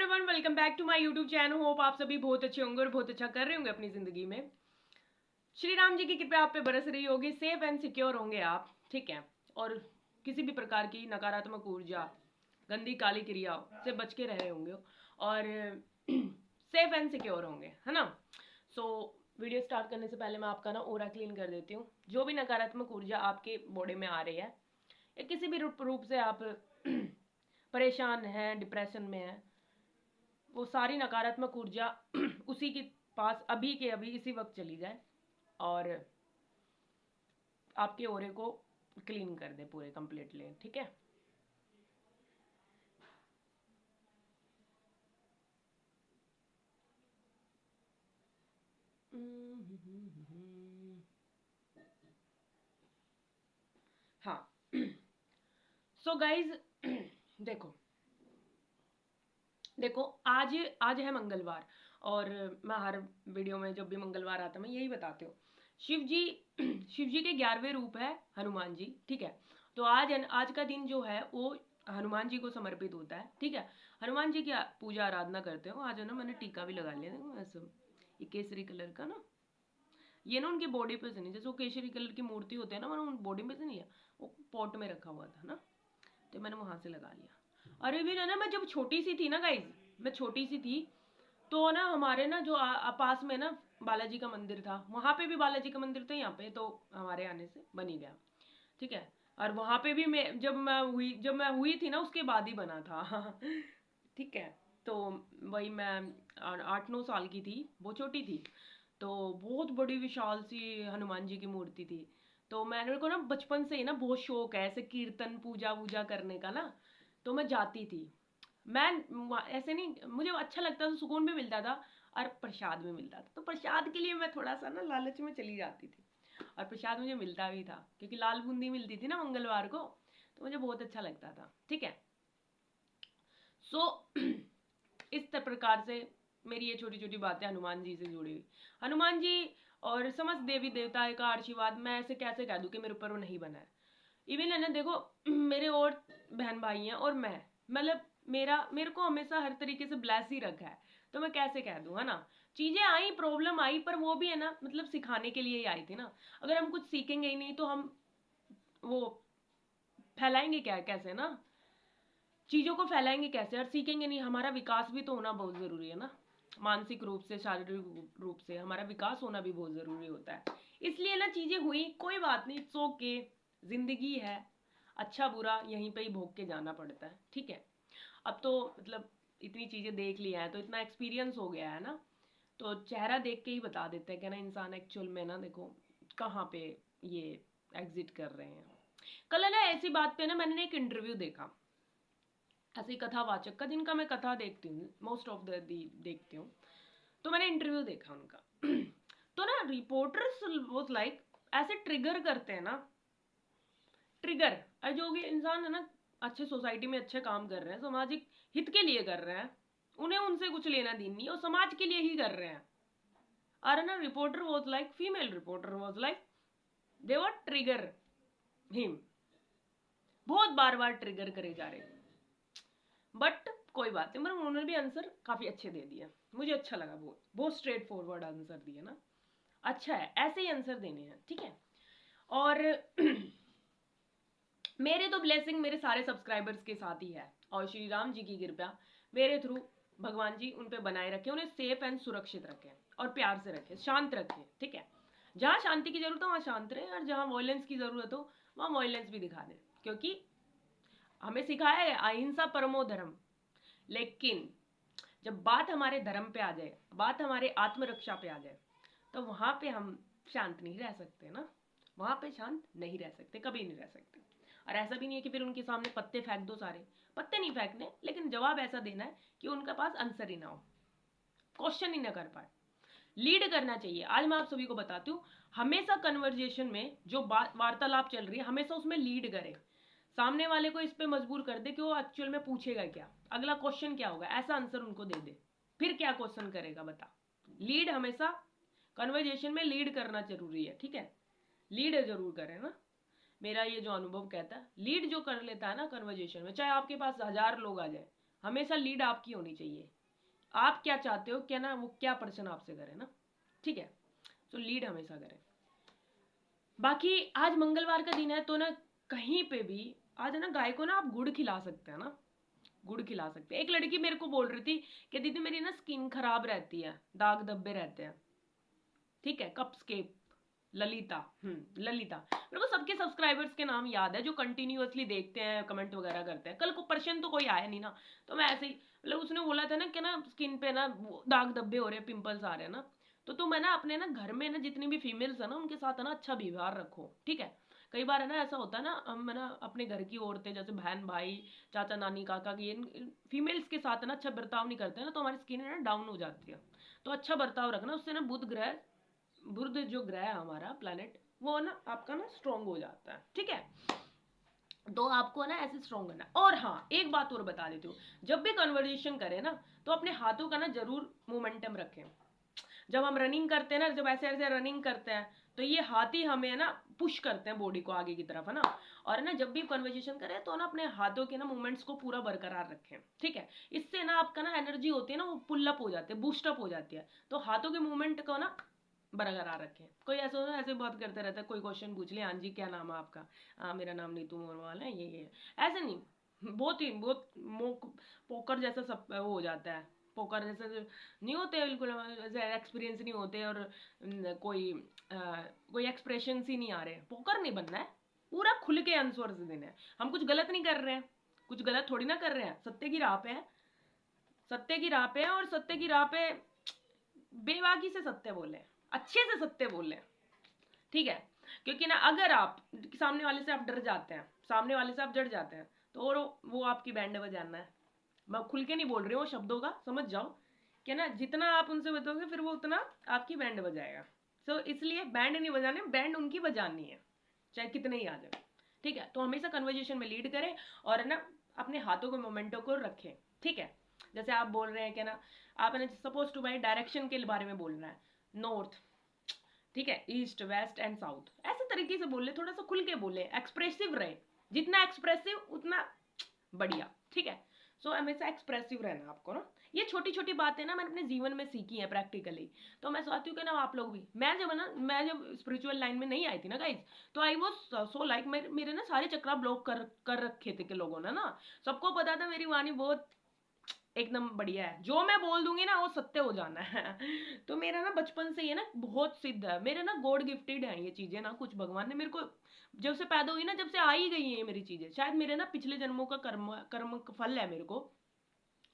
Everyone, welcome back to my YouTube channel. Hope आप सभी बहुत अच्छे होंगे और बहुत अच्छा कर रहे होंगे अपनी जिंदगी में। श्री राम जी की कृपा आप पे बरस रही होगी, सेफ एंड सिक्योर होंगे आप, ठीक है। और किसी भी प्रकार की नकारात्मक ऊर्जा, गंदी काली क्रिया से बच के रहे होंगे और सेफ एंड सिक्योर होंगे, है ना। सो वीडियो स्टार्ट करने से पहले मैं आपका ना ओरा क्लीन कर देती हूँ। जो भी नकारात्मक ऊर्जा आपके बॉडी में आ रही है या किसी भी रूप से आप परेशान हैं, डिप्रेशन में हैं, वो सारी नकारात्मक ऊर्जा उसी के पास अभी के अभी इसी वक्त चली जाए और आपके ओरे को क्लीन कर दे पूरे कंप्लीटली, ठीक है। हाँ। सो गाइज देखो देखो आज आज है मंगलवार और मैं हर वीडियो में जब भी मंगलवार आता मैं यही बताती हूँ। शिव जी शिव जी के 11वें रूप है हनुमान जी, ठीक है। तो आज का दिन जो है वो हनुमान जी को समर्पित होता है, ठीक है। हनुमान जी की पूजा आराधना करते हो। आज है ना, मैंने टीका भी लगा लिया, देखो ऐसा ये केसरी कलर का ना, ये ना उनकी बॉडी पे से नहीं, जैसे वो केसरी कलर की मूर्ति होती है ना, मैंने उन बॉडी में से नहीं है, वो पॉट में रखा हुआ था ना, तो मैंने वहां से लगा लिया। अरे भी ना, मैं जब छोटी सी थी ना गाइज, मैं छोटी सी थी तो ना हमारे ना जो पास में ना बालाजी का मंदिर था, वहां पे भी बालाजी का मंदिर था, यहाँ पे तो हमारे आने से बन ही गया, ठीक है। और वहां पे भी मैं जब मैं हुई थी ना उसके बाद ही बना था ठीक है। तो वही मैं 8-9 साल की थी, वो छोटी थी, तो बहुत बड़ी विशाल सी हनुमान जी की मूर्ति थी। तो मेरे को ना बचपन से ही ना बहुत शौक है ऐसे कीर्तन पूजा वूजा करने का ना, तो मैं जाती थी। मैं ऐसे नहीं, मुझे अच्छा लगता था, सुकून भी मिलता था और प्रसाद भी मिलता था, तो प्रसाद के लिए मैं थोड़ा सा ना लालच में चली जाती थी और प्रसाद मुझे मिलता भी था क्योंकि लाल बूंदी मिलती थी ना मंगलवार को, तो मुझे बहुत अच्छा लगता था, ठीक है। सो इस प्रकार से मेरी ये छोटी छोटी बातें हनुमान जी से जुड़ी हुई। हनुमान जी और समस्त देवी देवता का आशीर्वाद मैं ऐसे कैसे कह दूं कि मेरे ऊपर वो नहीं बना है। इवन है ना, देखो मेरे और बहन भाई हैं और मैं, मतलब मेरे को हमेशा हर तरीके से ब्लेस ही रखा है, तो मैं कैसे कह दूं, है ना। चीजें आई, प्रॉब्लम आई, पर वो भी है ना, मतलब सिखाने के लिए ही आई थी ना। अगर हम कुछ सीखेंगे ही नहीं तो हम वो फैलाएंगे क्या, कैसे ना, चीजों को फैलाएंगे कैसे और सीखेंगे नहीं। हमारा विकास भी तो होना बहुत जरूरी है ना, मानसिक रूप से शारीरिक रूप से हमारा विकास होना भी बहुत जरूरी होता है। इसलिए ना चीजें हुई, कोई बात नहीं, सो के जिंदगी है, अच्छा बुरा यहीं पे ही भोग के जाना पड़ता है, ठीक है। अब तो मतलब इतनी चीजें देख ली हैं तो इतना एक्सपीरियंस हो गया है ना, तो चेहरा देख के ही बता देते हैं कि ना इंसान एक्चुअल में ना, देखो कहाँ पे ये एग्जिट कर रहे हैं। कल है ना ऐसी बात पे ना मैंने एक इंटरव्यू देखा, ऐसे कथावाचक का, जिनका मैं कथा देखती हूँ, मोस्ट ऑफ द देखती हूँ, तो मैंने इंटरव्यू देखा उनका तो ना रिपोर्टर्स वाज लाइक, ऐसे ट्रिगर करते हैं ना, ट्रिगर, जो भी इंसान है ना अच्छे सोसाइटी में अच्छे काम कर रहे हैं, सामाजिक हित के लिए कर रहे हैं, उन्हें उनसे कुछ लेना देना नहीं और समाज के लिए ही कर रहे हैं। और ना reporter was like, female reporter was like, they were trigger him, बहुत बार बार ट्रिगर करे जा रहे हैं। बट कोई बात नहीं, मतलब उन्होंने भी आंसर काफी अच्छे दे दिए, मुझे अच्छा लगा, बहुत बहुत स्ट्रेट फॉरवर्ड आंसर दिए ना, अच्छा है, ऐसे ही आंसर देने हैं, ठीक है। और मेरे तो ब्लेसिंग मेरे सारे सब्सक्राइबर्स के साथ ही है और श्री राम जी की कृपा मेरे थ्रू भगवान जी उन पे बनाए रखे, उन्हें सेफ एंड सुरक्षित रखें और प्यार से रखें, शांत रखें, ठीक है। जहां शांति की जरूरत हो वहां शांत रहे और जहां वॉयलेंस की जरूरत हो वहां वॉयलेंस भी दिखा दें, क्योंकि हमें सिखाया है अहिंसा परमो धर्म। लेकिन जब बात हमारे धर्म पे आ जाए, बात हमारे आत्मरक्षा पे आ जाए, तो वहां पे हम शांत नहीं रह सकते ना, वहां पे शांत नहीं रह सकते, कभी नहीं रह सकते। और ऐसा भी नहीं है कि फिर उनके सामने पत्ते फेंक दो, सारे पत्ते नहीं फेंकने, लेकिन जवाब ऐसा देना है कि उनके पास आंसर ही ना हो, क्वेश्चन ही ना कर पाए, लीड करना चाहिए। आज मैं आप सभी को बताती हूँ, हमेशा कन्वर्जेशन में जो वार्तालाप चल रही है, हमेशा उसमें लीड करे, सामने वाले को इस पे मजबूर कर दे कि वो एक्चुअल में पूछेगा क्या, अगला क्वेश्चन क्या होगा, ऐसा आंसर उनको दे दे, फिर क्या क्वेश्चन करेगा बता। लीड हमेशा कन्वर्जेशन में लीड करना जरूरी है, ठीक है, लीड जरूर करें ना। मेरा ये जो अनुभव कहता है, लीड जो कर लेता है ना कन्वर्जेशन में, चाहे आपके पास 1000 लोग आ जाए, हमेशा लीड आपकी होनी चाहिए, आप क्या चाहते हो क्या ना वो क्या पर्सन आपसे करे ना, ठीक है। तो लीड हमेशा करें। बाकी आज मंगलवार का दिन है तो ना कहीं पे भी आज है ना गाय को ना आप गुड़ खिला सकते हैं ना, गुड़ खिला सकते हैं। एक लड़की मेरे को बोल रही थी कि दीदी मेरी ना स्किन खराब रहती है, दाग धब्बे रहते हैं, ठीक है, कपस्केप, ललिता, ललिता। मेरे को सबके सब्सक्राइबर्स के नाम याद है जो कंटिन्यूअसली देखते हैं, कमेंट वगैरह करते हैं। कल को पर्सन तो कोई आया नहीं ना, तो मैं ऐसे ही मतलब उसने बोला था ना कि ना स्किन पे ना दाग धब्बे हो रहे हैं, पिंपल्स आ रहे हैं ना, तो तुम है ना अपने ना घर में ना जितनी भी फीमेल्स है ना उनके साथ है ना अच्छा व्यवहार रखो, ठीक है। कई बार है ना ऐसा होता है ना, हम है ना अपने घर की औरतें जैसे बहन भाई चाचा नानी काका की फीमेल्स के साथ है ना अच्छा बर्ताव नहीं करते हैं ना, तो हमारी स्किन है ना डाउन हो जाती है। तो अच्छा बर्ताव रखना, उससे ना बुध ग्रह, बुध जो ग्रह है हमारा प्लैनेट, वो ना आपका ना स्ट्रांग हो जाता है, ठीक है। तो आपको ना ऐसे स्ट्रांग करना। और हाँ एक बात और बता देती हूँ, जब भी कन्वर्जेशन करें ना तो अपने हाथों का ना जरूर मोमेंटम रखें। जब हम रनिंग करते हैं ना, जब ऐसे ऐसे रनिंग करते हैं तो ये हाथ ही हमें ना पुश करते हैं बॉडी को आगे की तरफ, है ना। और ना जब भी कन्वर्जेशन करें तो ना अपने हाथों के ना मूवमेंट्स को पूरा बरकरार रखें, ठीक है। इससे ना आपका ना एनर्जी होती है ना वो पुल अप हो जाती है, बूस्ट अप हो जाती है। तो हाथों के मूवमेंट को ना बरकरार रखें। कोई ऐसा ना ऐसे बात करते रहता है, कोई क्वेश्चन पूछ ले, हाँ जी क्या नाम है आपका, हाँ मेरा नाम नीतू मोरवाल है, ये ऐसे नहीं। बहुत पोकर जैसा सब वो हो जाता है, पोकर जैसे नहीं होते बिल्कुल, ऐसे एक्सपीरियंस नहीं होते और कोई एक्सप्रेशन ही नहीं आ रहे। पोकर नहीं बनना है, पूरा खुल के आंसर देना है। हम कुछ गलत नहीं कर रहे हैं, कुछ गलत थोड़ी ना कर रहे हैं, सत्य की राह पे है, सत्य की राह पे है। और सत्य की राह पे बेबाकी से सत्य बोले, अच्छे से सत्य बोले, ठीक है। क्योंकि ना अगर आप सामने वाले से आप डर जाते हैं, सामने वाले से आप डर जाते हैं तो और वो आपकी बैंड बजाना है। मैं खुल के नहीं बोल रही हूँ शब्दों का, समझ जाओ कि ना जितना आप उनसे बताओगे फिर वो उतना आपकी बैंड बजाएगा। सो इसलिए बैंड नहीं बजाने, बैंड उनकी बजानी है, चाहे कितने ही आ जाए, ठीक है। तो हमेशा कन्वर्जेशन में लीड करें और ना अपने हाथों के मोमेंटों को रखें, ठीक है। जैसे आप बोल रहे हैं कि ना आपने सपोज टू बाई डायरेक्शन के बारे में बोलना है, नॉर्थ, ठीक है, ईस्ट वेस्ट एंड साउथ, ऐसे तरीके से बोले, थोड़ा सा खुल के बोले, एक्सप्रेसिव रहे। जितना एक्सप्रेसिव उतना बढ़िया, ठीक है। सो हमेशा एक्सप्रेसिव रहना आपको ना। ये छोटी छोटी बातें ना मैंने अपने जीवन में सीखी है प्रैक्टिकली। तो मैं चाहती हूँ कि ना आप लोग भी, मैं जब स्पिरिचुअल लाइन में नहीं आई थी ना गाइज, तो आई वॉज सो लाइक मेरे ना सारे चक्रा ब्लॉक कर रखे थे कि लोगों ने ना, सबको पता था मेरी वाणी बहुत एकदम बढ़िया है, जो मैं बोल दूंगी ना वो सत्य हो जाना है। तो मेरा ना बचपन से ये ना बहुत सिद्ध है, मेरे ना गॉड गिफ्टेड है ये चीजें ना, कुछ भगवान ने मेरे को जब से पैदा हुई ना, जब से आ ही गई है ये मेरी चीजें, शायद मेरे ना पिछले जन्मों का कर्म कर्म फल है मेरे को,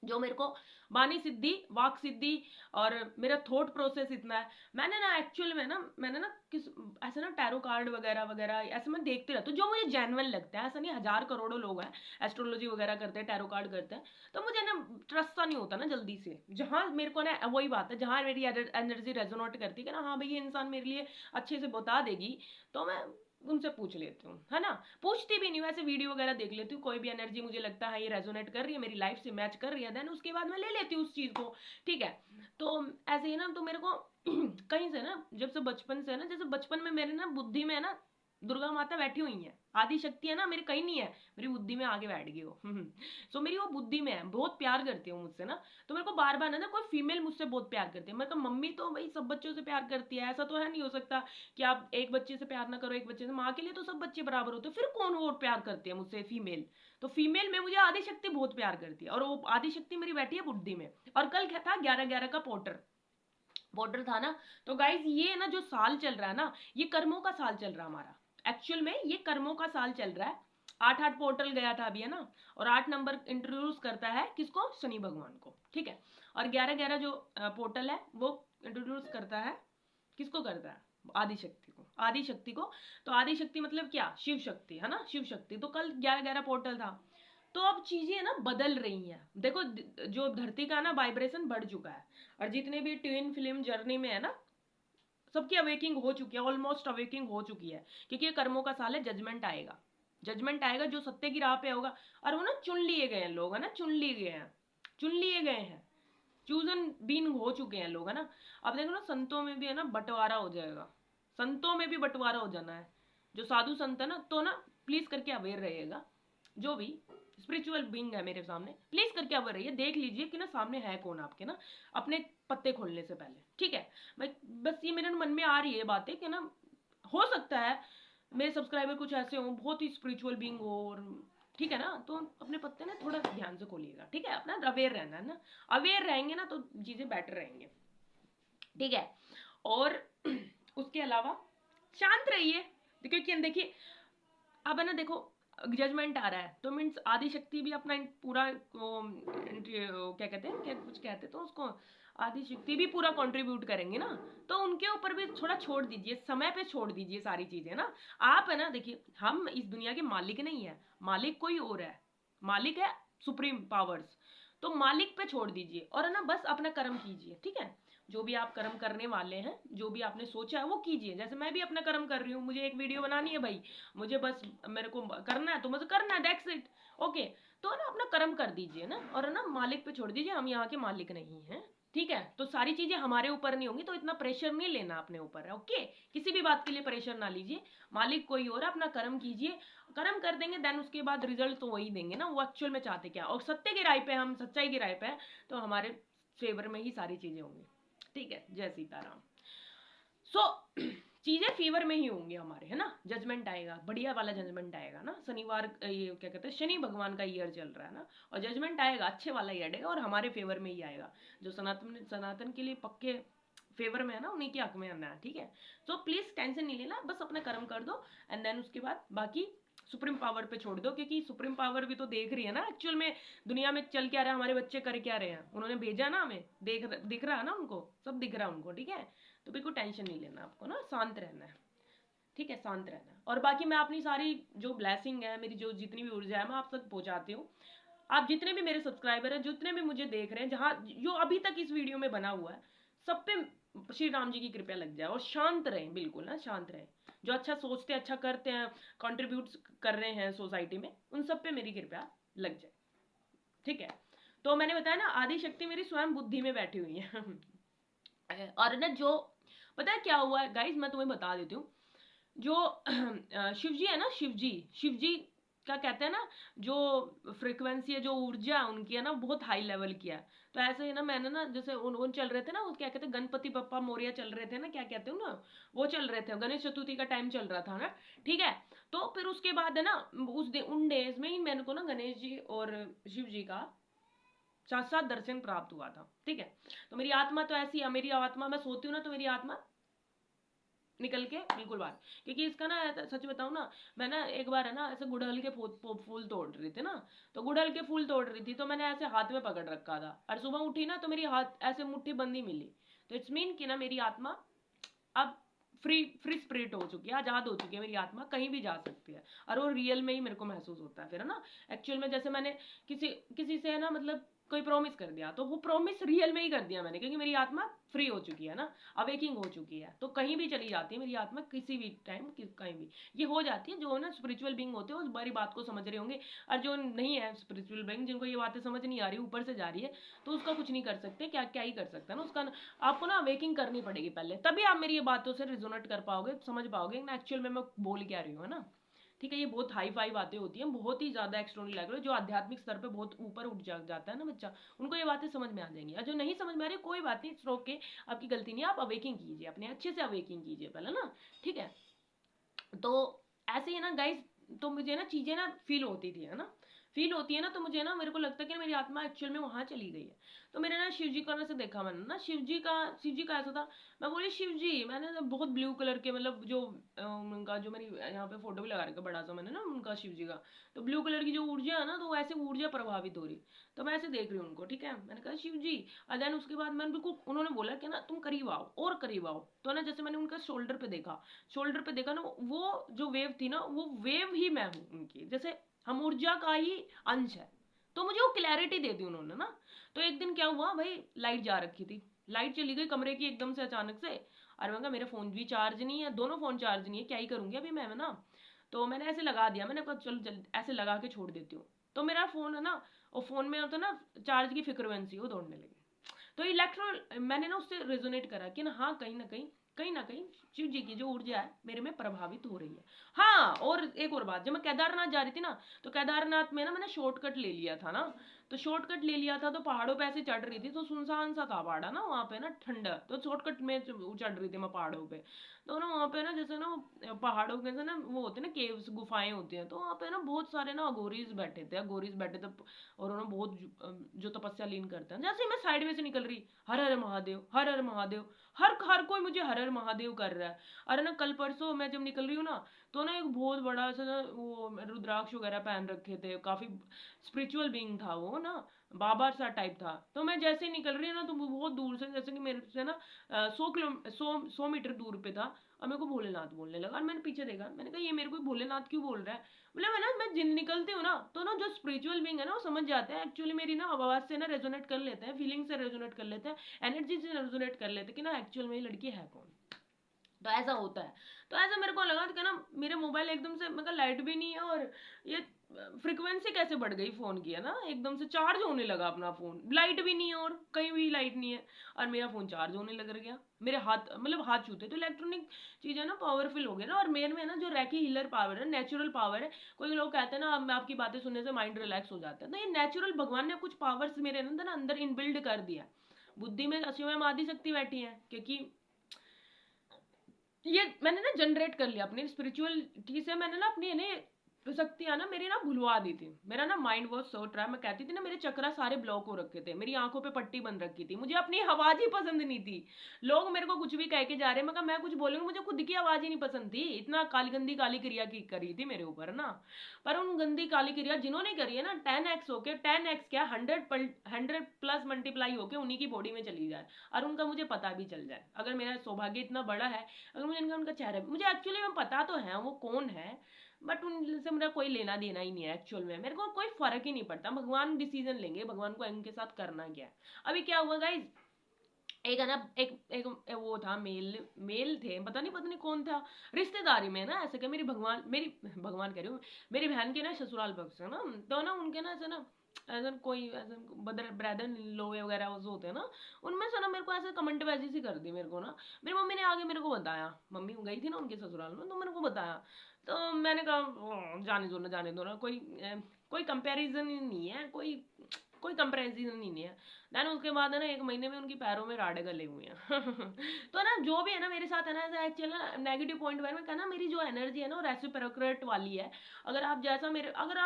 जो मेरे को वाणी सिद्धि, वाक सिद्धि और मेरा थॉट प्रोसेस इतना है। मैंने ना एक्चुअल में ना मैंने ना किस ऐसे ना टैरो कार्ड वगैरह वगैरह ऐसे मैं देखते रहती हूँ जो मुझे जेन्युइन लगता है। ऐसा नहीं हजार करोड़ों लोग हैं एस्ट्रोलॉजी वगैरह करते हैं, टैरो कार्ड करते हैं, तो मुझे ना ट्रस्ट सा नहीं होता ना जल्दी से। जहाँ मेरे को ना वही बात है, जहाँ मेरी एनर्जी रेजोनेट करती है कि ना हाँ भाई ये इंसान मेरे लिए अच्छे से बता देगी, तो मैं उनसे पूछ लेती हूँ, है ना। पूछती भी नहीं, वैसे वीडियो वगैरह देख लेती हूँ, कोई भी एनर्जी मुझे लगता है ये रेजोनेट कर रही है, मेरी लाइफ से मैच कर रही है, देन उसके बाद मैं ले लेती हूँ उस चीज को, ठीक है। तो ऐसे ही ना तो मेरे को कहीं से ना जब से बचपन से ना, जैसे बचपन में मेरे ना बुद्धि में ना दुर्गा माता बैठी हुई है, आदि शक्ति है ना मेरी, कहीं नहीं है, मेरी बुद्धि में आगे बैठ गई हो। सो मेरी वो बुद्धि में है, बहुत प्यार करती हूँ मुझसे ना। तो मेरे को बार बार ना कोई फीमेल मुझसे बहुत प्यार करती है, मतलब मम्मी तो भाई सब बच्चों से प्यार करती है, ऐसा तो है नहीं हो सकता कि आप एक बच्चे से प्यार ना करो, एक बच्चे से, माँ के लिए तो सब बच्चे बराबर होते हैं, फिर कौन और प्यार करती है मुझसे फीमेल। तो फीमेल में मुझे आदि शक्ति बहुत प्यार करती है, और वो आदि शक्ति मेरी बैठी है बुद्धि में। और कल क्या था, 11/11 का पोर्टर बॉर्डर था ना। तो गाइज ये ना जो साल चल रहा है ना, ये कर्मों का साल चल रहा है हमारा, एक्चुअल में ये कर्मों का साल चल रहा है। 8/8 पोर्टल गया था अभी, है ना। और 8 नंबर इंट्रोड्यूस करता है किसको, शनि भगवान को, ठीक है। और 11/11 जो पोर्टल है वो इंट्रोड्यूस करता है, किसको करता है, आदि शक्ति को, आदि शक्ति को। तो आदि शक्ति मतलब क्या, शिव शक्ति, है ना, शिव शक्ति। तो कल 11/11 पोर्टल था। तो अब चीजें ना बदल रही हैं, देखो जो धरती का ना वाइब्रेशन बढ़ चुका है, और जितने भी ट्विन फिल्म जर्नी में है ना, सबकी अवेकिंग हो चुकी है, ऑलमोस्ट अवेकिंग हो चुकी है। क्योंकि ये कर्मों का साल है, जजमेंट आएगा, जजमेंट आएगा, जो सत्य की राह पे होगा। और वो ना चुन लिए गए हैं लोग, है ना, चुन लिए गए हैं, चुन लिए गए हैं, चूजन बीन हो चुके हैं लोग, है ना। अब देखो ना संतों में भी है ना बंटवारा हो जाएगा, संतों में भी बंटवारा हो जाना है। जो साधु संत है ना, तो ना प्लीज करके अवेयर रहिएगा, जो भी स्पिरिचुअल बीइंग है मेरे सामने, प्लीज करके अब रहिए, देख लीजिए कि ना सामने है कौन आपके ना, अपने पत्ते खोलने से पहले, ठीक है। मैं बस ये मेरे मन में आ रही है बातें कि ना हो सकता है मेरे सब्सक्राइबर कुछ ऐसे हों बहुत ही स्पिरिचुअल बीइंग हो, और ठीक है ना, तो अपने पत्ते ना थोड़ा ध्यान से खोलिएगा, ठीक है, अपना अवेयर रहना है ना, अवेयर रहेंगे ना तो चीजें बेटर रहेंगे, ठीक है। और उसके अलावा शांत रहिए, क्योंकि देखिए अब है ना, देखो जजमेंट आ रहा है तो मीन्स आदि शक्ति भी अपना पूरा क्या कहते हैं, क्या कुछ कहते तो उसको, आदि शक्ति भी पूरा कंट्रीब्यूट करेंगे ना, तो उनके ऊपर भी थोड़ा छोड़ दीजिए, समय पे छोड़ दीजिए सारी चीजें ना। आप है ना, देखिए हम इस दुनिया के मालिक नहीं है, मालिक कोई और है, मालिक है सुप्रीम पावर्स, तो मालिक पे छोड़ दीजिए और है ना बस अपना कर्म कीजिए, ठीक है। जो भी आप कर्म करने वाले हैं, जो भी आपने सोचा है वो कीजिए, जैसे मैं भी अपना कर्म कर रही हूँ, मुझे एक वीडियो बनानी है भाई, मुझे बस मेरे को करना है तो मुझे करना है, दैट्स इट, ओके। तो ना अपना कर्म कर दीजिए ना, और ना मालिक पे छोड़ दीजिए, हम यहाँ के मालिक नहीं हैं, ठीक है। तो सारी चीजें हमारे ऊपर नहीं होंगी, तो इतना प्रेशर नहीं लेना अपने ऊपर, ओके। किसी भी बात के लिए प्रेशर ना लीजिए, मालिक कोई और, अपना कर्म कीजिए, कर्म कर देंगे देन उसके बाद रिजल्ट तो वही देंगे ना, वो एक्चुअल में चाहते क्या, और सत्य की राय पे, हम सच्चाई की राय पे है तो हमारे फेवर में ही सारी चीजें होंगी, ठीक है। जय सीताराम। सो चीजें फेवर में ही होंगी हमारे, है ना, जजमेंट आएगा, बढ़िया वाला जजमेंट आएगा ना, शनिवार ये क्या कहते हैं, शनि भगवान का ईयर चल रहा है ना, और जजमेंट आएगा अच्छे वाला ही आएगा और हमारे फेवर में ही आएगा, जो सनातन सनातन के लिए पक्के फेवर में है ना, उन्हीं के हक में आना है, ठीक है। तो प्लीज टेंशन नहीं लेना, बस अपना कर्म कर दो एंड देन उसके बाद बाकी सुप्रीम पावर पे छोड़ दो, क्योंकि सुप्रीम पावर भी तो देख रही है ना एक्चुअल में दुनिया में चल क्या रहा है, हमारे बच्चे कर क्या रहे हैं, उन्होंने भेजा ना हमें, दिख रहा है ना उनको, सब दिख रहा है उनको, ठीक है। तो बिल्कुल टेंशन नहीं लेना आपको ना, शांत रहना है, ठीक है, शांत रहना है। और बाकी मैं अपनी सारी जो ब्लेसिंग है, मेरी जो जितनी भी ऊर्जा है मैं आप तक पहुंचाती हूँ। आप जितने भी मेरे सब्सक्राइबर हैं, जितने भी मुझे देख रहे हैं, जहाँ जो अभी तक इस वीडियो में बना हुआ है, सब पे श्री राम जी की कृपया लग जाए और शांत रहें, बिल्कुल ना शांत रहें, जो अच्छा सोचते हैं, अच्छा करते हैं, कंट्रीब्यूट कर रहे हैं सोसाइटी में, उन सब पे मेरी कृपया लग जाए, ठीक है। तो मैंने बताया ना, आदि शक्ति मेरी स्वयं बुद्धि में बैठी हुई है और ना जो पता है क्या हुआ है गाइज, मैं तुम्हें बता देती हूँ, जो शिव जी है ना, शिव जी का कहते हैं ना, जो फ्रीक्वेंसी है, जो ऊर्जा है उनकी है ना, बहुत हाई लेवल की है। तो ऐसे ही ना मैंने ना, जैसे उन चल रहे थे ना, वो क्या कहते हैं, गणपति बप्पा मोरिया चल रहे थे ना, क्या कहते हैं ना, वो चल रहे थे, गणेश चतुर्थी का टाइम चल रहा था ना, ठीक है। तो फिर उसके बाद है ना, उन डेज में ही मेरे को ना गणेश जी और शिव जी का साक्षात दर्शन प्राप्त हुआ था, ठीक है। तो मेरी आत्मा तो ऐसी है, मेरी आत्मा, मैं सोती हूँ ना तो मेरी आत्मा निकल के बिल्कुल बात, क्योंकि इसका ना सच बताऊं ना, मैं ना एक बार है ना ऐसे गुड़हल के फूल तोड़ रही थी ना, तो गुड़हल के फूल तोड़ रही थी तो मैंने ऐसे हाथ में पकड़ रखा था, और सुबह उठी ना तो मेरी हाथ ऐसे मुट्ठी बंदी मिली, तो इट्स मीन कि ना मेरी आत्मा अब फ्री फ्री स्पिरिट हो चुकी है, आजाद हो चुकी है मेरी आत्मा, कहीं भी जा सकती है, और वो रियल में ही मेरे को महसूस होता है फिर, है ना। एक्चुअल में जैसे मैंने किसी किसी से है ना, मतलब कोई प्रॉमिस कर दिया तो वो प्रॉमिस रियल में ही कर दिया मैंने, क्योंकि मेरी आत्मा फ्री हो चुकी है ना, अवेकिंग हो चुकी है, तो कहीं भी चली जाती है मेरी आत्मा, किसी भी टाइम कहीं भी ये हो जाती है। जो ना स्पिरिचुअल बींग होते हैं उस बड़ी बात को समझ रहे होंगे, और जो नहीं है स्पिरिचुअल बींग, जिनको ये बातें समझ नहीं आ रही, ऊपर से जा रही है, तो उसका कुछ नहीं कर सकते, क्या क्या ही कर सकता है ना उसका, आपको ना अवेकिंग करनी पड़ेगी पहले, तभी आप मेरी ये बातों से रिजोनेट कर पाओगे, समझ पाओगे ना एक्चुअल में मैं बोल क्या रही हूँ, है ना, ठीक है। ये बहुत हाई फाई बातें होती हैं, बहुत ही ज्यादा एक्सट्रोनरी लैंग्वेज, जो आध्यात्मिक स्तर पे बहुत ऊपर उठ जाता है ना बच्चा, उनको ये बातें समझ में आ जाएंगी, और जो नहीं समझ में आ रही कोई बात नहीं, इट्स ओके, आपकी गलती नहीं है, आप अवेकिंग कीजिए, अपने अच्छे से अवेकिंग कीजिए पहले ना, ठीक है। तो ऐसे ही ना गाइस, तो मुझे ना चीजें ना फील होती थी, है ना, फील होती है ना, तो मुझे ना मेरे को लगता है कि मेरी आत्मा एक्चुअल में वहां चली गई है। तो मैंने ना शिव जी को ना से देखा, मैंने ना शिव जी का ऐसा था, मैं बोली शिव जी, मैंने ना बहुत ब्लू कलर के, मतलब जो उनका जो मेरी यहाँ पे फोटो भी लगा रखा बड़ा सा मैंने ना उनका शिव जी का, तो ब्लू कलर की जो ऊर्जा है ना, तो ऐसे ऊर्जा प्रभावित हो रही, तो मैं ऐसे देख रही हूँ उनको, ठीक है, मैंने कहा शिव जी, और देन उसके बाद मैंने बिल्कुल, उन्होंने बोला कि ना तुम करीब आओ और करीब आओ, तो ना जैसे मैंने उनका शोल्डर पे देखा ना, वो जो वेव थी ना, वो वेव ही मैं हूँ उनकी, जैसे हम ऊर्जा का ही अंश है, तो मुझे वो क्लैरिटी दे दी उन्होंने ना। तो एक दिन क्या हुआ भाई, लाइट जा रखी थी, लाइट चली गई कमरे की एकदम से अचानक से, और मैं कहा मेरा फोन भी चार्ज नहीं है, दोनों फोन चार्ज नहीं है, क्या ही करूंगी अभी मैं ना, तो मैंने ऐसे लगा दिया, मैंने कहा चल ऐसे लगा के छोड़ देती हूँ, तो मेरा फोन है ना, और फोन में होता ना चार्ज की फ्रिक्वेंसी वो दौड़ने लगी, तो इलेक्ट्रो मैंने ना उससे रेजोनेट करा कि ना हाँ, कहीं ना कहीं कहीं ना कहीं शिव जी की जो ऊर्जा है मेरे में प्रभावित हो रही है। हाँ, और एक और बात, जब मैं केदारनाथ जा रही थी ना, तो केदारनाथ में ना मैंने शॉर्टकट ले लिया था ना, तो शॉर्टकट ले लिया था, तो पहाड़ों पे ऐसे चढ़ रही थी, तो सुनसान सा था पहाड़ा ना वहाँ पे ना, ठंडा, तो शॉर्टकट में चढ़ रही थी मैं पहाड़ों पे। तो ना वहाँ पे ना जैसे ना पहाड़ों के से ना वो होते हैं ना केव्स, गुफाएं होती हैं, तो वहाँ पे ना बहुत सारे ना अघोरीज बैठे थे, अघोरीज बैठे थे, और उन्होंने बहुत जो तपस्या लीन करते हैं। जैसे ही मैं साइड में से निकल रही, हर हर महादेव, हर हर महादेव, हर हर कोई मुझे हर हर महादेव कर रहा है। अरे ना कल परसों मैं जब निकल रही हूँ ना, तो ना एक बहुत बड़ा सा ना वो रुद्राक्ष वगैरह पहन रखे थे, काफी स्पिरिचुअल बीइंग था वो ना, बाबा सा टाइप था। तो मैं जैसे ही निकल रही हूँ ना, तो वो बहुत दूर से, जैसे कि मेरे से ना 100 मीटर दूर पे था, और मेरे को भोलेनाथ बोलने लगा। और मैंने पीछे देखा, मैंने कहा ये मेरे को भोलेनाथ क्यों बोल रहा है। बोले मैं जिन निकलती हूँ ना, तो ना जो स्पिरिचुअल बीइंग है ना, वो समझ जाते हैं एक्चुअली मेरी ना आवाज से ना रेजोनेट कर लेते हैं, फीलिंग से रेजोनेट कर लेते हैं, एनर्जी से रेजोनेट कर लेते हैं कि ना एक्चुअल में ये लड़की है कौन। तो ऐसा होता है। तो ऐसा मेरे को लगा कि ना मेरे मोबाइल एकदम से, मतलब लाइट भी नहीं है, और ये फ्रीक्वेंसी कैसे बढ़ गई फोन की, है ना, एकदम से चार्ज होने लगा अपना फोन, लाइट भी नहीं है और कहीं भी लाइट नहीं है, और मेरा फोन चार्ज होने लग गया। मेरे हाथ, मतलब हाथ छूते, तो इलेक्ट्रॉनिक चीजें ना पावरफुल हो गई ना। और मेन में ना जो रैकी हीलर पावर है, नेचुरल पावर है, कोई लोग कहते हैं ना आपकी बातें सुनने से माइंड रिलैक्स हो जाता है, तो ये नेचुरल भगवान ने कुछ पावर्स मेरे अंदर ना अंदर इनबिल्ड कर दिया। बुद्धि में अशिव आदि शक्ति बैठी है, क्योंकि ये मैंने ना जनरेट कर लिया अपनी स्पिरिचुअलिटी से, मैंने ना अपनी इन्हें शक्तियां ना मेरी ना भुलवा दी थी। मेरा ना माइंड वॉज सो ट्रैप, मैं कहती थी ना मेरे चक्रा सारे ब्लॉक हो रखे थे, मेरी आंखों पे पट्टी बन रखी थी, मुझे अपनी आवाज ही पसंद नहीं थी। लोग मेरे को कुछ भी कह के जा रहे हैं, मैं कुछ बोलूंगी, मुझे खुद की आवाज ही नहीं पसंद थी। इतना काली गंदी काली क्रिया की करी थी मेरे ऊपर ना। पर उन गंदी काली क्रिया जिन्होंने करी है ना, 10x होके, 10x क्या 100+ मल्टीप्लाई होके उन्हीं की बॉडी में चली जाए, और उनका मुझे पता भी चल जाए। अगर मेरा सौभाग्य इतना बड़ा है, अगर मुझे उनका चेहरा, मुझे एक्चुअली में पता तो है वो कौन है, बट उनसे मेरा कोई लेना देना ही नहीं है। एक्चुअल में मेरे को कोई फर्क ही नहीं पड़ता, भगवान डिसीजन लेंगे, भगवान को इनके साथ करना क्या है। अभी क्या हुआ गाइज, एक है ना, एक वो था, मेल मेल थे, पता नहीं कौन था, रिश्तेदारी में ना, ऐसे क्या मेरी भगवान कह रही हूँ, मेरी बहन के ना ससुराल पक्ष है ना, तो ना उनके ना ऐसे ना, ऐसा कोई ऐसा ब्रदर लो वगैरह वो होते हैं ना, उनमें से ना मेरे को ऐसे कमेंट वैसी सी कर दी मेरे को ना। मेरी मम्मी ने आगे मेरे को बताया, मम्मी गई थी ना उनके ससुराल में, तो मेरे को बताया। तो मैंने कहा जाने दो ना, कोई कंपैरिजन ही नहीं है, कोई कंपैरिजन ही नहीं है। देन उसके बाद है ना 1 महीने में उनकी पैरों में राड़े गले हुए हैं। तो ना जो भी है ना मेरे साथ है ना, ऐसा एक्चुअल ना नेगेटिव पॉइंट में कहना, मेरी जो एनर्जी है ना वो रेसिप्रोकेट वाली है। अगर आप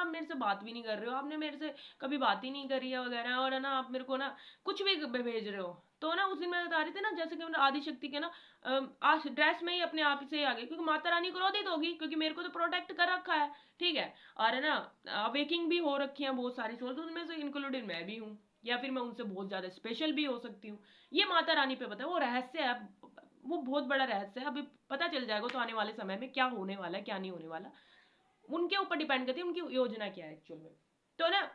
मेरे से बात भी नहीं कर रहे हो, आपने मेरे से कभी बात ही नहीं करी है वगैरह, और है ना आप मेरे को ना कुछ भी भेज रहे हो, तो ना उस दिन मैं बता रही थी ना, जैसे कि मैंने आदि शक्ति के ना आज ड्रेस में ही अपने आप से आ गई, क्योंकि माता रानी क्रोधित होगी, क्योंकि मेरे को तो प्रोटेक्ट कर रखा है, ठीक है। और है ना अवेकिंग भी हो रखी है बहुत सारी सोल, तो उनमें से इंक्लूडेड मैं भी हूँ, या फिर मैं उनसे बहुत ज्यादा स्पेशल भी हो सकती हूँ। ये माता रानी पे पता है, वो रहस्य है, वो बहुत बड़ा रहस्य है। अभी पता चल जाएगा तो आने वाले समय में क्या होने वाला है क्या नहीं होने वाला, उनके ऊपर डिपेंड करती है उनकी योजना क्या है एक्चुअल में। तो ना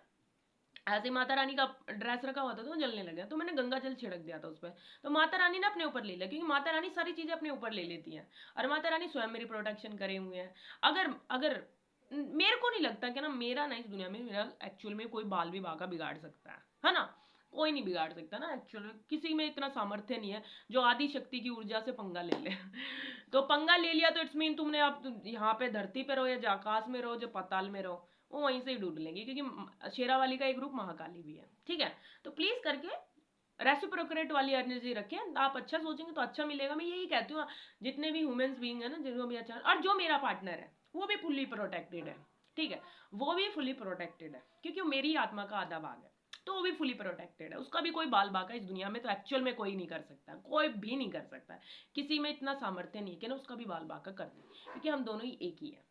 ऐसे माता रानी का ड्रेस रखा हुआ था, तो जलने लगा, तो मैंने गंगा जल छिड़क दिया था उस पर। तो माता रानी ने अपने ऊपर ले लिया, क्योंकि माता रानी सारी चीजें अपने ऊपर ले लेती हैं, और माता रानी स्वयं मेरी प्रोटेक्शन करे हुए हैं। अगर अगर मेरे को नहीं लगता कि ना मेरा ना इस दुनिया में मेरा एक्चुअल में कोई बाल विवाह का बिगाड़ सकता है ना, कोई नहीं बिगाड़ सकता ना एक्चुअल में, किसी में इतना सामर्थ्य नहीं है जो आदि शक्ति की ऊर्जा से पंगा ले ले। तो पंगा ले लिया तो इट्स मीन तुमने अब यहाँ पे धरती पे रहो या आकाश में रहो, जो पाताल में रहो, वो वहीं से ही ढूंढ लेंगे, क्योंकि शेरावाली का एक रूप महाकाली भी है, ठीक है। तो प्लीज करके रेसिप्रोकेट वाली एनर्जी रखें, आप अच्छा सोचेंगे तो अच्छा मिलेगा। मैं यही कहती हूँ, जितने भी ह्यूमंस बीइंग है ना, जिनको भी अच्छा, और जो मेरा पार्टनर है वो भी फुल्ली प्रोटेक्टेड है, ठीक है, वो भी फुल्ली प्रोटेक्टेड है, क्योंकि वो मेरी आत्मा का आधा भाग है, तो वो भी फुली प्रोटेक्टेड है, उसका भी कोई बाल बाका इस दुनिया में तो एक्चुअल में कोई नहीं कर सकता, कोई भी नहीं कर सकता, किसी में इतना सामर्थ्य नहीं है कि ना उसका भी बाल बाका कर दे, क्योंकि हम दोनों ही एक ही है।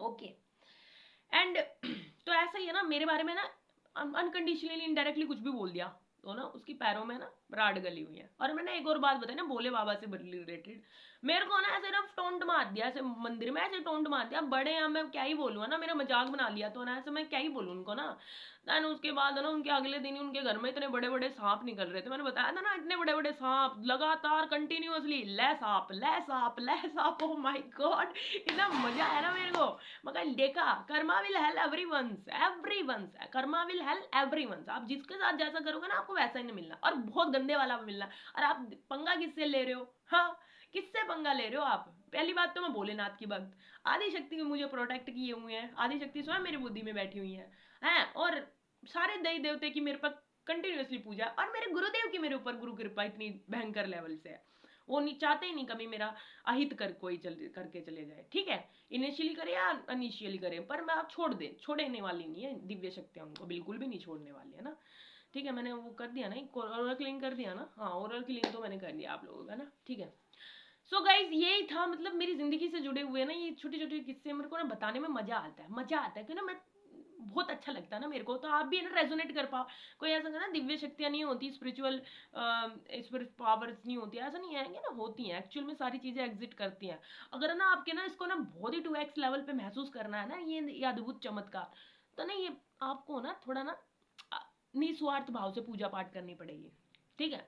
ओके, एंड तो ऐसा ही है ना, मेरे बारे में ना अनकंडीशनली इनडायरेक्टली कुछ भी बोल दिया, तो ना उसकी पैरों में ना राड गली हुई है। और मैंने एक और बात बताई ना भोले बाबा से रिलेटेड, मेरे को ना ऐसे ना टोंट मार दिया, ऐसे मंदिर में ऐसे टोंट मार दिया, बड़े हैं, मैं क्या ही बोलूँ, ना मेरा मजाक बना लिया, तो ना ऐसे मैं क्या ही बोलूँ उनको ना। देन उसके बाद है ना उनके अगले दिन ही उनके घर में इतने बड़े बड़े सांप निकल रहे थे। मैंने बताया था ना, इतने बड़े बड़े सांप लगातार कंटिन्यूअसली, ले सांप ले सांप ले सांप। ओ माय गॉड, इतना मजा आया ना मेरे को। मगर देखा, Karma will help everyone's, Karma will help everyone's. आप जिसके साथ जैसा करोगे ना, आपको वैसा ही नहीं मिलना, और बहुत गंदे वाला मिलना। और आप पंगा किससे ले रहे हो? हाँ, किससे पंगा ले रहे हो आप? पहली बात तो मैं भोलेनाथ की भक्त, आदि शक्ति मुझे प्रोटेक्ट किए हुए हैं, आदि शक्ति स्वयं मेरी बुद्धि में बैठी हुई है। और सारे देवी देवते की मेरे पर कंटिन्यूअसली पूजा, और मेरे गुरुदेव की मेरे ऊपर गुरु कृपा इतनी भयंकर लेवल से है, वो नहीं चाहते ही नहीं कभी मेरा अहित कर कोई करके चले जाए। ठीक है, इनिशियली करे या अनिशियली करे, पर मैं आप छोड़ने वाली नहीं है दिव्य शक्तियां, उनको बिल्कुल भी नहीं छोड़ने वाली है ना। ठीक है, मैंने वो कर दिया ना, ओरल क्लीन कर दिया ना। हाँ, ओरल क्लीन तो मैंने कर दिया आप लोगों का ना। ठीक है, सो गाइज यही था, मतलब मेरी जिंदगी से जुड़े हुए ना ये छोटे छोटे किस्से मेरे को ना बताने में मजा आता है, क्योंकि ना मैं बहुत अच्छा लगता है ना मेरे को, तो आप भी ना रेजोनेट कर पाओ। कोई ऐसा ना दिव्य शक्तियां नहीं होती, स्पिरिचुअल पावर्स नहीं होती, ऐसा नहीं है कि ना होती हैं, एक्चुअल में सारी चीजें एग्जिट करती हैं। अगर ना आपके ना इसको ना बहुत ही 2x लेवल पे महसूस करना है ना, ये अद्भुत चमत्कार, तो ना ये आपको ना थोड़ा ना निस्वार्थ भाव से पूजा पाठ करनी पड़ेगी। ठीक है,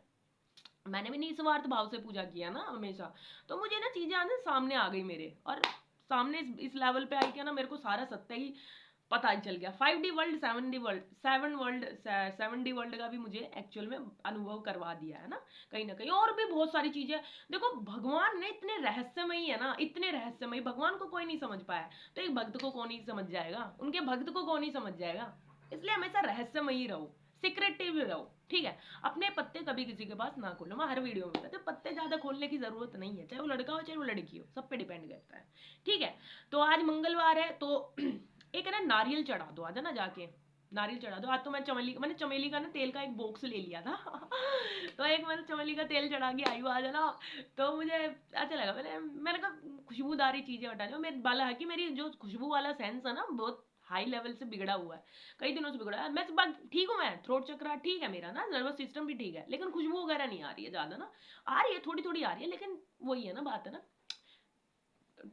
मैंने भी निस्वार्थ भाव से पूजा किया ना हमेशा, तो मुझे ना चीजें आने सामने आ गई मेरे, और सामने इस लेवल पे आई क्या ना, मेरे को सारा सत्य ही पता ही चल गया। 5D world, 7D world, 7D world का भी मुझे एक्चुअल में अनुभव करवा दिया है ना, कहीं ना कहीं। और भी बहुत सारी चीजें, देखो भगवान ने इतने रहस्यमयी है ना, इतने रहस्यमयी, भगवान को कोई नहीं समझ पाया, तो एक भक्त को कौन ही समझ जाएगा, उनके भक्त को कौन ही समझ जाएगा। इसलिए हमेशा रहस्यमयी रहो, सिक्रेटिव रहो। ठीक है, अपने पत्ते कभी किसी के पास ना खोलो। मैं हर वीडियो में कहते पत्ते ज्यादा खोलने की जरूरत नहीं है, चाहे वो लड़का हो चाहे वो लड़की हो, सब पे डिपेंड करता है। ठीक है, तो आज मंगलवार है, तो एक है ना नारियल चढ़ा दो, आ जाना जाके नारियल चढ़ा दो। आज तो मैंने चमेली का ना तेल का एक बॉक्स ले लिया था तो एक मैंने चमेली का तेल चढ़ा के आई हूँ, आ जाना। तो मुझे अच्छा लगा, मैंने कहा खुशबूदारी चीजें हटा दो। मेरे बाला है कि मेरी जो खुशबू वाला सेंस है ना, बहुत हाई लेवल से बिगड़ा हुआ है, कई दिनों से बिगड़ा है। मैं ठीक हूँ, मैं थ्रोट चक्रा ठीक है, मेरा ना नर्वस सिस्टम भी ठीक है, लेकिन खुशबू वगैरह नहीं आ रही है ज्यादा ना, आ रही है थोड़ी थोड़ी आ रही है, लेकिन वही है ना बात है ना,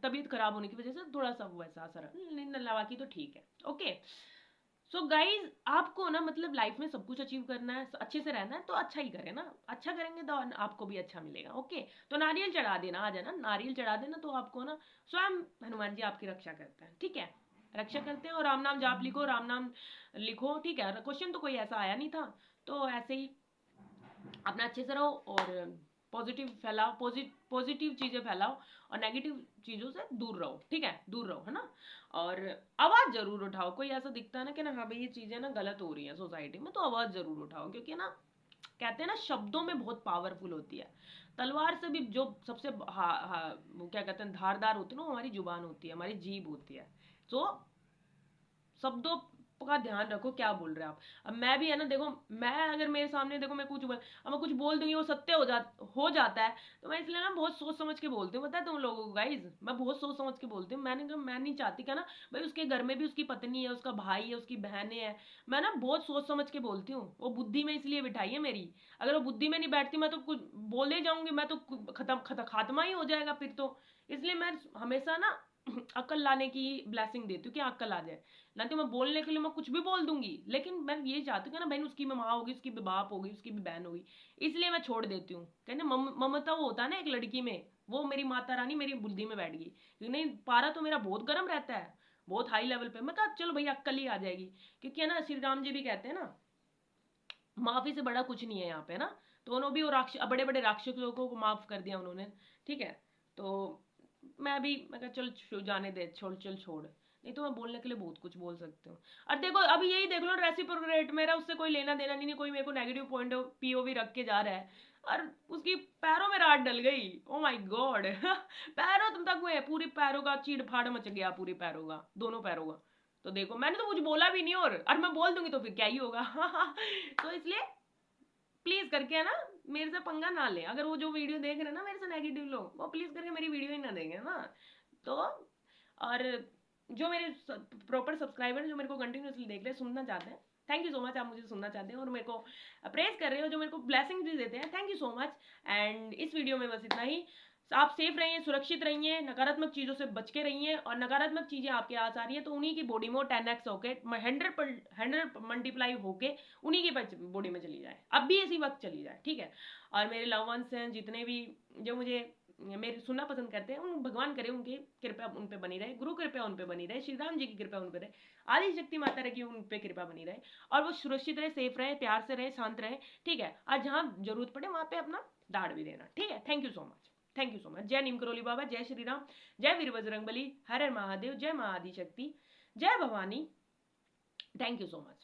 तबीयत खराब होने की वजह से थोड़ा सा वैसा असर है, बाकी तो ठीक है। ओके, सो गाइज आपको ना मतलब लाइफ में सब कुछ अचीव करना है, अच्छे से रहना है, तो अच्छा ही करें ना, अच्छा करेंगे तो आपको भी अच्छा मिलेगा। ओके, तो नारियल चढ़ा देना, आ जाना नारियल चढ़ा देना, तो आपको ना स्वयं हनुमान जी आपकी रक्षा करते हैं। ठीक है, रक्षा करते हैं, और राम नाम जाप लिखो, राम नाम लिखो। ठीक है, क्वेश्चन तो कोई ऐसा आया नहीं था, तो ऐसे ही अपना अच्छे से रहो, और पॉजिटिव फैलाओ, पॉजिटिव चीजें फैलाओ, और नेगेटिव चीजों से दूर रहो। ठीक है, दूर रहो, है ना। और आवाज जरूर उठाओ, कोई ऐसा दिखता है ना कि ना हाँ भाई ये चीजें ना गलत हो रही है सोसाइटी में, तो आवाज जरूर उठाओ, क्योंकि ना कहते हैं ना शब्दों में बहुत पावरफुल होती है। तलवार से भी जो सबसे वो क्या कहते हैं धारदार होती है ना, हमारी जुबान होती है, हमारी जीभ होती है। तो शब्दों का ध्यान रखो, क्या बोल रहे हैं आप। अब मैं भी है ना, देखो मैं अगर मेरे सामने देखो मैं कुछ बोल दूंगी, वो सत्य हो जाता है, तो मैं इसलिए ना बहुत सोच समझ के बोलती हूँ। पता है तुम लोगों को गाइज, मैं बहुत सोच समझ के बोलती हूँ। मैं नहीं चाहती क्या ना भाई उसके घर में भी उसकी पत्नी है, उसका भाई है, उसकी बहनें है, मैं ना बहुत सोच समझ के बोलती हूँ। वो बुद्धि में इसलिए बिठाई है मेरी, अगर वो बुद्धि में नहीं बैठती मैं तो कुछ बोले जाऊंगी, मैं तो खात्मा ही हो जाएगा फिर तो। इसलिए मैं हमेशा ना अक्ल लाने की ब्लेसिंग देती हूँ कि अक्ल आ जाए, ना तो मैं बोलने के लिए मैं कुछ भी बोल दूंगी, लेकिन मैं ये चाहती हूँ ना भाई उसकी भी माँ होगी, उसकी भी बाप होगी, उसकी भी बहन होगी, इसलिए मैं छोड़ देती हूँ। कहते ममता वो होता है ना एक लड़की में, वो मेरी माता रानी मेरी बुद्धि में बैठ गई, क्योंकि नहीं पारा तो मेरा बहुत गर्म रहता है, बहुत हाई लेवल पे। मैं कहा चलो भैया अक्ल ही आ जाएगी, क्योंकि है ना श्री राम जी भी कहते हैं ना माफी से बड़ा कुछ नहीं है यहाँ पे ना, तो उन्होंने भी वो बड़े बड़े राक्षसों को माफ कर दिया उन्होंने। ठीक है, तो मैं कहा चल जाने दे, छोड़ चल छोड़, नहीं तो मैं बोलने के लिए बहुत कुछ बोल सकती हूँ। और देखो अभी यही देख लो रेसिप्रोकेट, मेरा उससे कोई लेना देना नहीं, कोई मेरे को नेगेटिव पॉइंट पीओवी रख के जा रहा है, और उसकी पैरों में रात डल गई। ओ माय गॉड पैरों तुम तक हुए, पूरी पैरों का चीड़ फाड़ मच गया, पूरी पैरों का, दोनों पैरों का। तो देखो मैंने तो कुछ बोला भी नहीं, और मैं बोल दूंगी तो फिर क्या ही होगा तो इसलिए प्लीज करके है ना मेरे से पंगा ना ले, अगर वो जो वीडियो देख रहे हैं ना मेरे से नेगेटिव लोग, वो प्लीज करके मेरी वीडियो ही ना देंगे ना। तो और जो मेरे प्रॉपर सब्सक्राइबर जो मेरे को कंटिन्यूसली देख रहे हैं, सुनना चाहते हैं, थैंक यू सो मच, आप मुझे सुनना चाहते हैं और मेरे को प्रेस कर रहे हो, जो मेरे को ब्लेसिंग भी देते हैं, thank you so much. And इस वीडियो में बस इतना ही। आप सेफ रहिए, सुरक्षित रहिए, नकारात्मक चीजों से बच के रहिए, और नकारात्मक चीजें आपके आस आ रही है तो उन्हीं की बॉडी में 10x होके 100 मल्टीप्लाई होके उन्हीं की बॉडी में चली जाए, अब भी इसी वक्त चली जाए, ठीक है। और मेरे लव वंस हैं जितने भी जो मुझे मेरे सुनना पसंद करते हैं, उन भगवान करे उनकी कृपा उन पे बनी रहे, गुरु कृपा उन पे बनी रहे, श्री राम जी की कृपा उन पे रहे, आदि शक्ति माता रहे कि उन पे कृपा बनी रहे, और वो सुरक्षित रहे, सेफ रहे, प्यार से रहे, शांत रहे, ठीक है। और जहां जरूरत पड़े वहां पे अपना दाड़ भी देना, ठीक है। Thank you so much, thank you so much. जय नीम करोली बाबा, जय श्री राम, जय वीर बजरंग बली, हर हर महादेव, जय महाआदि शक्ति, जय Bhavani, thank you so much.